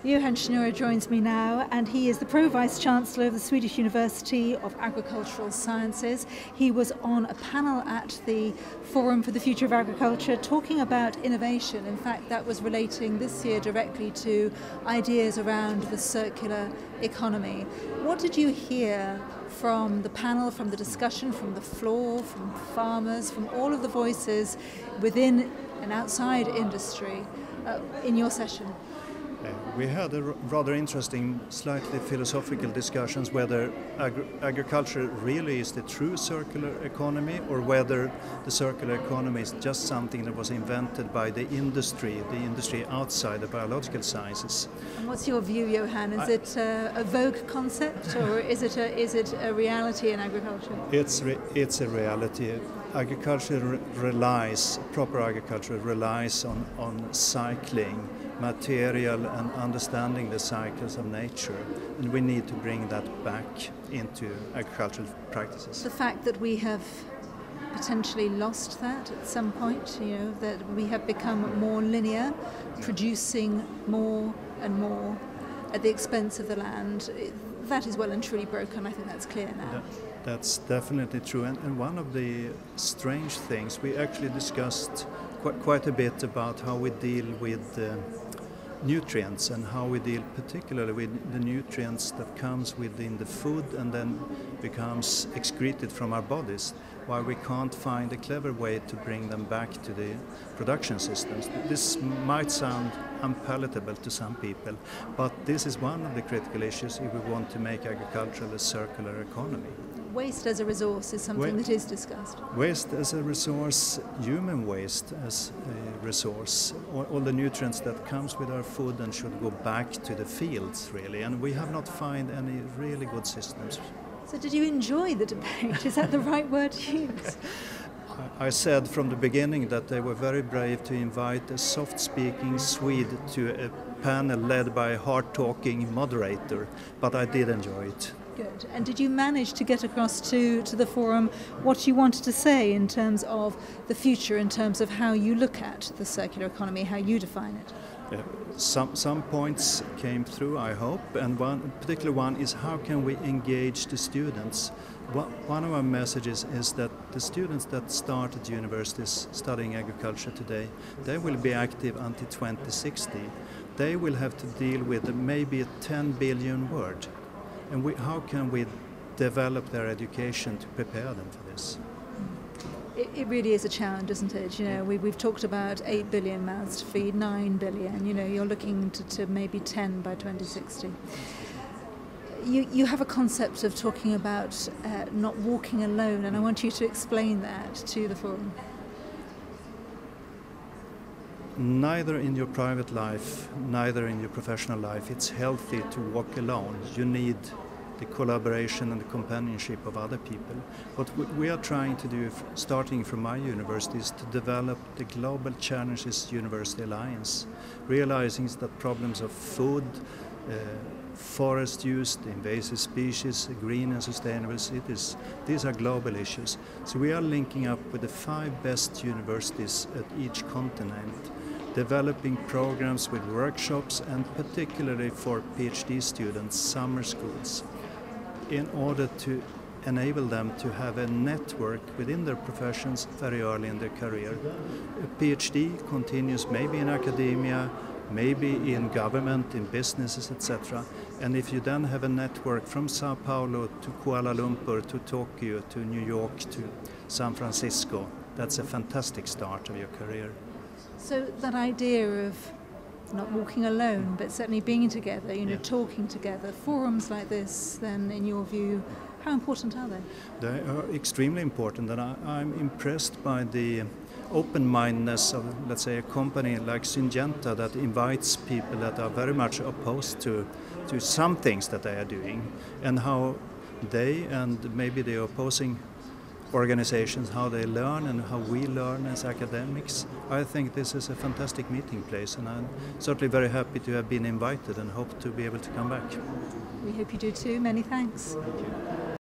Johan Schnürer joins me now, and he is the Pro-Vice-Chancellor of the Swedish University of Agricultural Sciences. He was on a panel at the Forum for the Future of Agriculture talking about innovation. In fact, that was relating this year directly to ideas around the circular economy. What did you hear from the panel, from the discussion, from the floor, from farmers, from all of the voices within and outside industry in your session? We had a rather interesting, slightly philosophical discussions whether agriculture really is the true circular economy or whether the circular economy is just something that was invented by the industry outside the biological sciences. And what's your view, Johan? Is it a vogue concept or is it a reality in agriculture? It's a reality. Proper agriculture relies on cycling, material and understanding the cycles of nature, and we need to bring that back into agricultural practices. The fact that we have potentially lost that at some point, that we have become more linear, producing more and more at the expense of the land, that is well and truly broken. I think that's clear now. That's definitely true, and one of the strange things, we actually discussed quite a bit about how we deal with nutrients and how we deal particularly with the nutrients that comes within the food and then becomes excreted from our bodies, why we can't find a clever way to bring them back to the production systems. This might sound unpalatable to some people, but this is one of the critical issues if we want to make agriculture a circular economy. Waste as a resource is something that is discussed. Waste as a resource, human waste as a resource, all the nutrients that comes with our food and should go back to the fields really, and we have not found any really good systems. So did you enjoy the debate? Is that the right word to use? I said from the beginning that they were very brave to invite a soft-speaking Swede to a panel led by a hard-talking moderator, but I did enjoy it. Good. And did you manage to get across to the forum what you wanted to say in terms of the future, in terms of how you look at the circular economy, how you define it? Some points came through, I hope, and one particular one is how can we engage the students. One of our messages is that the students that start at universities studying agriculture today, they will be active until 2060. They will have to deal with maybe a 10 billion word. And how can we develop their education to prepare them for this? It really is a challenge, isn't it? We've talked about 8 billion mouths to feed, 9 billion. You're looking to maybe 10 by 2060. You have a concept of talking about not walking alone, and I want you to explain that to the forum. Neither in your private life, neither in your professional life, it's healthy to walk alone. You need the collaboration and the companionship of other people. What we are trying to do, starting from my university, is to develop the Global Challenges University Alliance, realizing that problems of food, forest use, the invasive species, green and sustainable cities, these are global issues. So we are linking up with the 5 best universities at each continent, developing programs with workshops and particularly for PhD students, summer schools, in order to enable them to have a network within their professions very early in their career. A PhD continues maybe in academia, maybe in government, in businesses, etc. And if you then have a network from Sao Paulo to Kuala Lumpur to Tokyo to New York to San Francisco, that's a fantastic start of your career. So that idea of not walking alone, but certainly being together, talking together, forums like this, then in your view, how important are they? They are extremely important, and I'm impressed by the open-mindedness of, let's say, a company like Syngenta that invites people that are very much opposed to some things that they are doing, and how they and maybe the opposing organizations, how they learn and how we learn as academics. I think this is a fantastic meeting place, and I'm certainly very happy to have been invited and hope to be able to come back. We hope you do too. Many thanks. Thank you.